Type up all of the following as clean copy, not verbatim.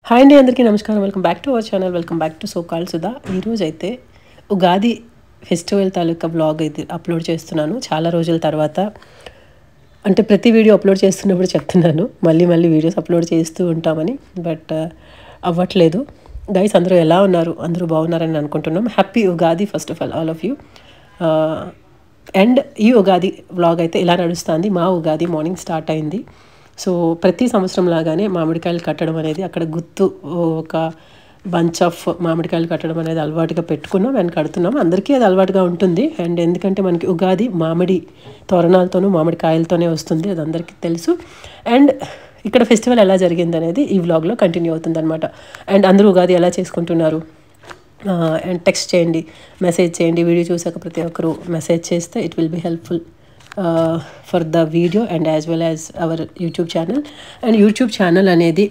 Hi అండి, అందరికీ నమస్కారం. Welcome back to our channel. Welcome back to so called Sudha. ఈరోజు అయితే ఉగాది ఫెస్టివల్ తాలూకా వ్లాగ్ అయితే అప్లోడ్ చేస్తున్నాను చాలా రోజుల తర్వాత. అంటే ప్రతి వీడియో అప్లోడ్ చేస్తున్నప్పుడు చెప్తున్నాను మళ్ళీ వీడియోస్ అప్లోడ్ చేస్తూ ఉంటామని, బట్ అవ్వట్లేదు. గైస్, అందరూ ఎలా ఉన్నారు? అందరూ బాగున్నారని అనుకుంటున్నాం. Happy Ugadi first of all of you. And ఈ ఉగాది వ్లాగ్ అయితే ఇలా నడుస్తుంది. మా ఉగాది మార్నింగ్ స్టార్ట్ అయింది. సో ప్రతి సంవత్సరం లాగానే మామిడికాయలు కట్టడం అనేది అక్కడ గుర్తు ఒక బంచ్ ఆఫ్ మామిడికాయలు కట్టడం అనేది అలవాటుగా పెట్టుకున్నాం అండ్ కడుతున్నాం. అందరికీ అది అలవాటుగా ఉంటుంది. అండ్ ఎందుకంటే మనకి ఉగాది మామిడి తోరణాలతోనూ మామిడికాయలతోనే వస్తుంది, అది అందరికీ తెలుసు. అండ్ ఇక్కడ ఫెస్టివల్ ఎలా జరిగింది అనేది ఈ వ్లాగ్లో కంటిన్యూ అవుతుంది అనమాట. అండ్ అందరూ ఉగాది ఎలా చేసుకుంటున్నారు అండ్ టెక్స్ట్ చేయండి, మెసేజ్ చేయండి. వీడియో చూసాక ప్రతి ఒక్కరు మెసేజ్ చేస్తే it will be helpful for the video and as well as our YouTube channel. And YouTube channel అనేది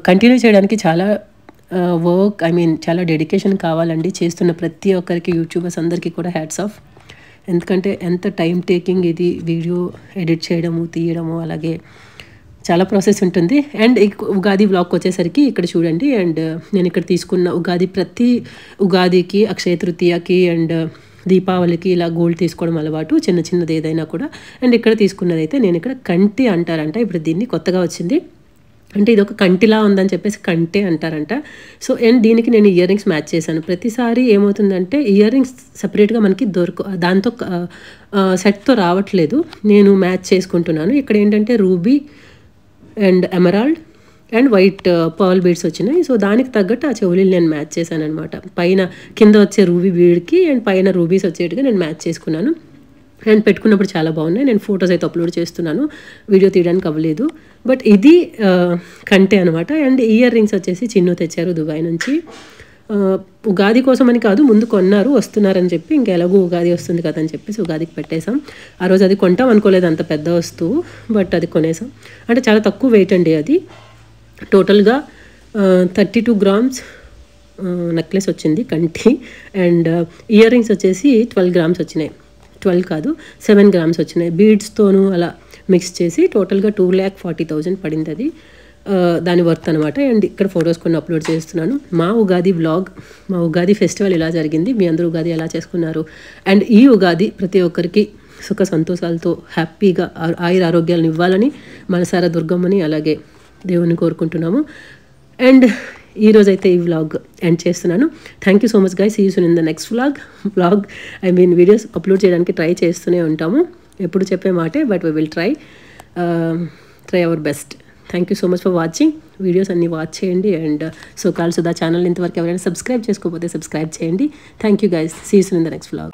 కంటిన్యూ చేయడానికి చాలా వర్క్, చాలా డెడికేషన్ కావాలండి. చేస్తున్న ప్రతి ఒక్కరికి, యూట్యూబర్స్ అందరికీ కూడా హ్యాట్స్ ఆఫ్. ఎందుకంటే ఎంత టైం టేకింగ్ ఇది, వీడియో ఎడిట్ చేయడము, తీయడము, అలాగే చాలా ప్రాసెస్ ఉంటుంది. అండ్ ఉగాది వ్లాగ్కి వచ్చేసరికి ఇక్కడ చూడండి. అండ్ నేను ఇక్కడ తీసుకున్న ఉగాది, ప్రతి ఉగాదికి, అక్షయ తృతీయకి అండ్ దీపావళికి ఇలా గోల్డ్ తీసుకోవడం అలవాటు, చిన్నది ఏదైనా కూడా. అండ్ ఇక్కడ తీసుకున్నది అయితే నేను ఇక్కడ కంటి అంటారంట. ఇప్పుడు దీన్ని కొత్తగా వచ్చింది, అంటే ఇది ఒక కంటిలా ఉందని చెప్పేసి కంటే అంటారంట. సో అండ్ దీనికి నేను ఇయర్ రింగ్స్ మ్యాచ్ చేశాను. ప్రతిసారి ఏమవుతుందంటే ఇయర్ రింగ్స్ సపరేట్గా మనకి దాంతో సెట్తో రావట్లేదు. నేను మ్యాచ్ చేసుకుంటున్నాను. ఇక్కడ ఏంటంటే ruby and emerald and white pearl beads వచ్చినాయి. సో దానికి తగ్గట్టు ఆ చెవులీలు నేను మ్యాచ్ చేశాను అనమాట. పైన కింద వచ్చే రూబీ బీడ్కి అండ్ పైన రూబీస్ వచ్చేట్టుగా నేను మ్యాచ్ చేసుకున్నాను. అండ్ పెట్టుకున్నప్పుడు చాలా బాగున్నాయి. నేను ఫొటోస్ అయితే అప్లోడ్ చేస్తున్నాను, వీడియో తీయడానికి అవ్వలేదు. బట్ ఇది కంటే అనమాట. అండ్ ఇయర్ రింగ్స్ వచ్చేసి చిన్ను తెచ్చారు దుబాయ్ నుంచి. ఉగాది కోసం అని కాదు, ముందు కొన్నారు, వస్తున్నారని చెప్పి ఇంకా ఎలాగో ఉగాది వస్తుంది కదా అని చెప్పేసి ఉగాదికి పెట్టేశాం. ఆ రోజు అది కొంటాం అనుకోలేదు, అంత పెద్ద వస్తువు, బట్ అది కొనేసాం. అంటే చాలా తక్కువ వెయిట్ అండి అది. టోటల్గా 32 గ్రామ్స్ నెక్లెస్ వచ్చింది కంటి. అండ్ ఇయర్ రింగ్స్ వచ్చేసి 12 గ్రామ్స్ వచ్చినాయి. 12 కాదు, 7 గ్రామ్స్ వచ్చినాయి. బీడ్స్తోనూ అలా మిక్స్ చేసి టోటల్గా 2,40,000 పడింది అది, దాని వర్త్ అనమాట. అండ్ ఇక్కడ ఫొటోస్ కొన్ని అప్లోడ్ చేస్తున్నాను. మా ఉగాది వ్లాగ్, మా ఉగాది ఫెస్టివల్ ఇలా జరిగింది. మీ అందరూ ఉగాది ఎలా చేసుకున్నారు? అండ్ ఈ ఉగాది ప్రతి ఒక్కరికి సుఖ సంతోషాలతో హ్యాపీగా ఆయుర ఆరోగ్యాలను ఇవ్వాలని మనసారా దుర్గమ్మని అలాగే దేవుని కోరుకుంటున్నాము. అండ్ ఈరోజైతే ఈ వ్లాగ్ ఎండ్ చేస్తున్నాను. Thank you so much guys. See you soon in the next vlog. Videos upload చేయడానికి ట్రై చేస్తూనే ఉంటాము, ఎప్పుడు చెప్పే మాటే, but we will try our best. Thank you so much for watching. Videos అన్నీ వాచ్ చేయండి. And so called Sudha channel ఇంతవరకు ఎవరైనా సబ్స్క్రైబ్ చేసుకోకపోతే సబ్స్క్రైబ్ చేయండి. Thank you guys. See you soon in the next vlog.